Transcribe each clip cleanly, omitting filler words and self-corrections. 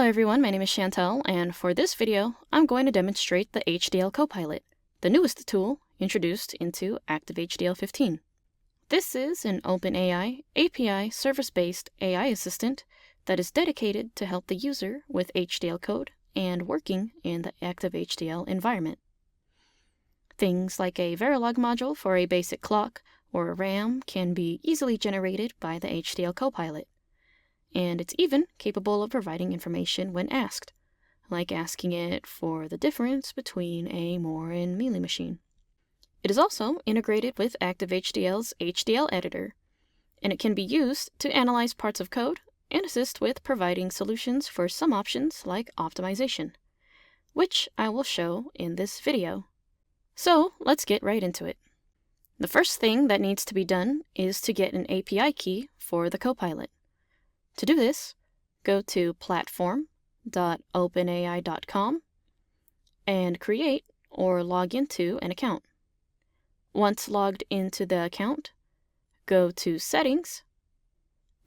everyone, my name is Chantel, and for this video, I'm going to demonstrate the HDL Copilot, the newest tool introduced into Active-HDL 15. This is an OpenAI API service-based AI assistant that is dedicated to help the user with HDL code and working in the Active-HDL environment. Things like a Verilog module for a basic clock or a RAM can be easily generated by the HDL Copilot. And it's even capable of providing information when asked, like asking it for the difference between a Moore and Mealy machine. It is also integrated with Active-HDL's HDL Editor, and it can be used to analyze parts of code and assist with providing solutions for some options like optimization, which I will show in this video. So let's get right into it. The first thing that needs to be done is to get an API key for the Copilot. To do this, go to platform.openai.com and create or log into an account. Once logged into the account, go to Settings,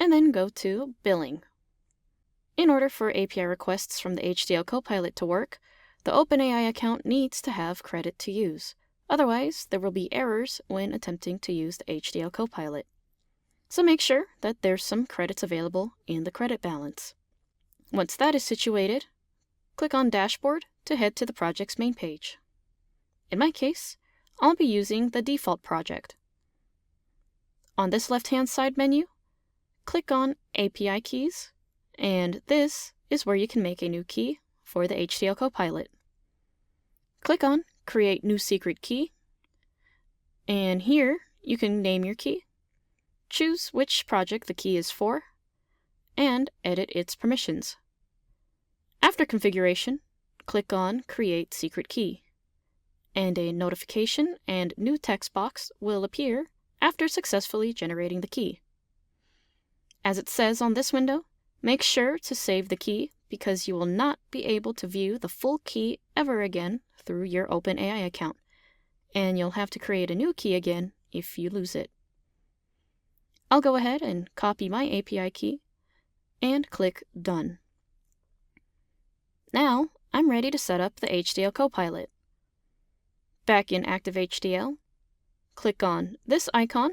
and then go to Billing. In order for API requests from the HDL Copilot to work, the OpenAI account needs to have credit to use. Otherwise, there will be errors when attempting to use the HDL Copilot. So make sure that there's some credits available in the credit balance. Once that is situated, click on Dashboard to head to the project's main page. In my case, I'll be using the default project. On this left-hand side menu, click on API Keys, and this is where you can make a new key for the HDL Copilot. Click on Create New Secret Key, and here you can name your key, choose which project the key is for, and edit its permissions. After configuration, click on Create Secret Key, and a notification and new text box will appear after successfully generating the key. As it says on this window, make sure to save the key because you will not be able to view the full key ever again through your OpenAI account, and you'll have to create a new key again if you lose it. I'll go ahead and copy my API key and click Done. Now I'm ready to set up the HDL Copilot. Back in Active-HDL, click on this icon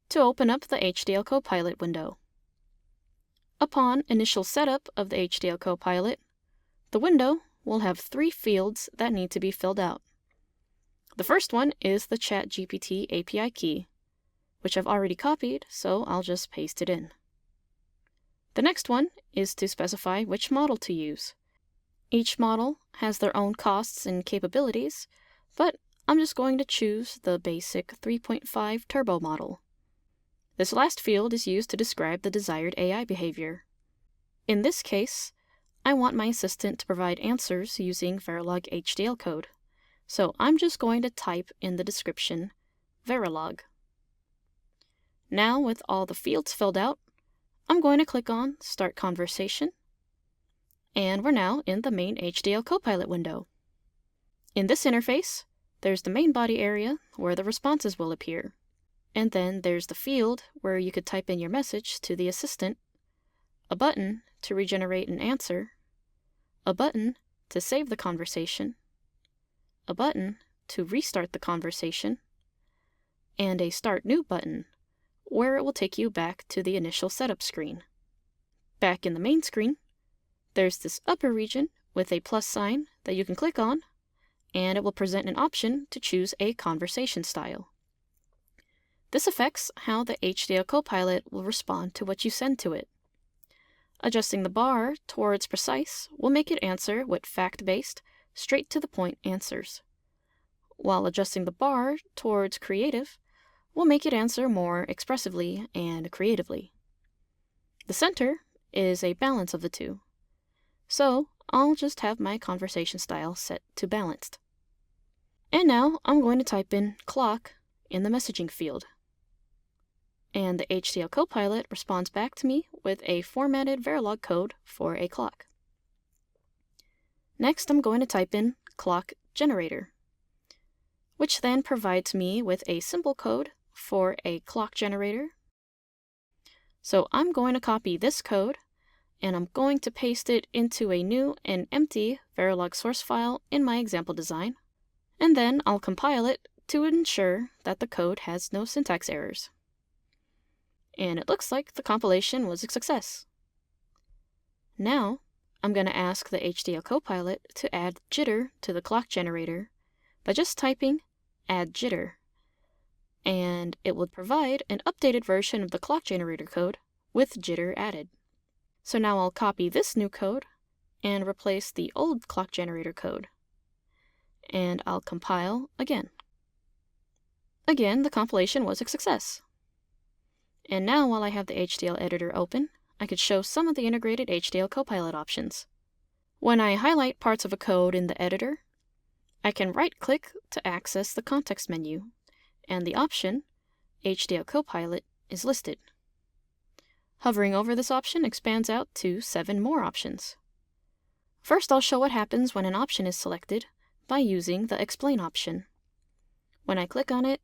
to open up the HDL Copilot window. Upon initial setup of the HDL Copilot, the window will have 3 fields that need to be filled out. The first one is the ChatGPT API key, which I've already copied, so I'll just paste it in. The next one is to specify which model to use. Each model has their own costs and capabilities, but I'm just going to choose the basic 3.5 Turbo model. This last field is used to describe the desired AI behavior. In this case, I want my assistant to provide answers using Verilog HDL code, so I'm just going to type in the description Verilog. Now, with all the fields filled out, I'm going to click on Start Conversation, and we're now in the main HDL Copilot window. In this interface, there's the main body area where the responses will appear, and then there's the field where you could type in your message to the assistant, a button to regenerate an answer, a button to save the conversation, a button to restart the conversation, and a Start New button, where it will take you back to the initial setup screen. Back in the main screen, there's this upper region with a plus sign that you can click on, and it will present an option to choose a conversation style. This affects how the HDL Copilot will respond to what you send to it. Adjusting the bar towards precise will make it answer with fact-based, straight-to-the-point answers, while adjusting the bar towards creative will make it answer more expressively and creatively. The center is a balance of the two, so I'll just have my conversation style set to balanced. And now I'm going to type in clock in the messaging field. And the HDL Copilot responds back to me with a formatted Verilog code for a clock. Next, I'm going to type in clock generator, which then provides me with a symbol code for a clock generator. So I'm going to copy this code and I'm going to paste it into a new and empty Verilog source file in my example design, and then I'll compile it to ensure that the code has no syntax errors. And it looks like the compilation was a success. Now, I'm going to ask the HDL Copilot to add jitter to the clock generator by just typing add jitter, and it will provide an updated version of the clock generator code with jitter added. So now I'll copy this new code and replace the old clock generator code, and I'll compile again. Again, the compilation was a success. And now while I have the HDL editor open, I could show some of the integrated HDL Copilot options. When I highlight parts of a code in the editor, I can right-click to access the context menu, and the option, HDL Copilot, is listed. Hovering over this option expands out to 7 more options. First, I'll show what happens when an option is selected by using the Explain option. When I click on it,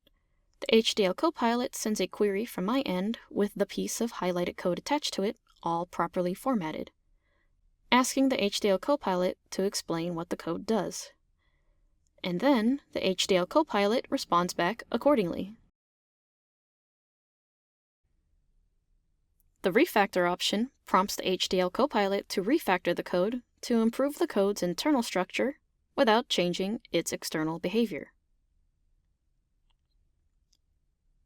the HDL Copilot sends a query from my end with the piece of highlighted code attached to it, all properly formatted, asking the HDL Copilot to explain what the code does. And then the HDL Copilot responds back accordingly. The refactor option prompts the HDL Copilot to refactor the code to improve the code's internal structure without changing its external behavior.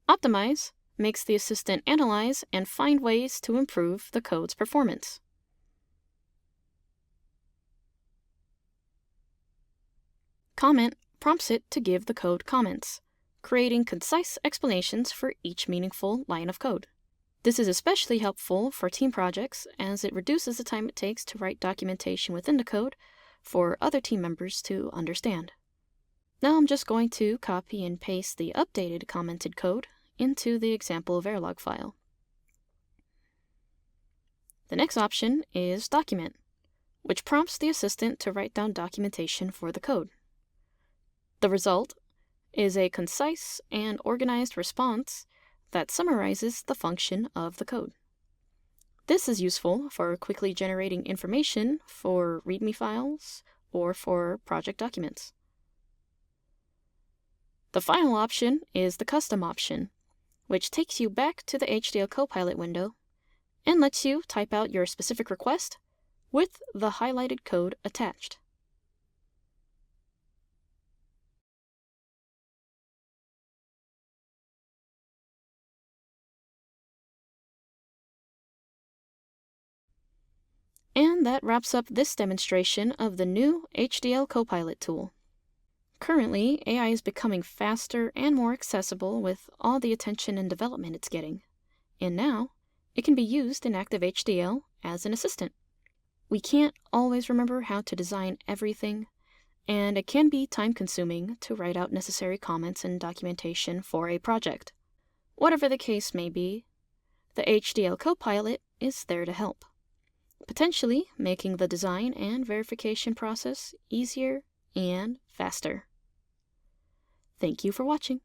Optimize makes the assistant analyze and find ways to improve the code's performance. Comment prompts it to give the code comments, creating concise explanations for each meaningful line of code. This is especially helpful for team projects as it reduces the time it takes to write documentation within the code for other team members to understand. Now I'm just going to copy and paste the updated commented code into the example Verilog file. The next option is Document, which prompts the assistant to write down documentation for the code. The result is a concise and organized response that summarizes the function of the code. This is useful for quickly generating information for README files or for project documents. The final option is the Custom option, which takes you back to the HDL Copilot window and lets you type out your specific request with the highlighted code attached. And that wraps up this demonstration of the new HDL Copilot tool. Currently, AI is becoming faster and more accessible with all the attention and development it's getting. And now, it can be used in Active-HDL as an assistant. We can't always remember how to design everything, and it can be time-consuming to write out necessary comments and documentation for a project. Whatever the case may be, the HDL Copilot is there to help, potentially making the design and verification process easier and faster. Thank you for watching.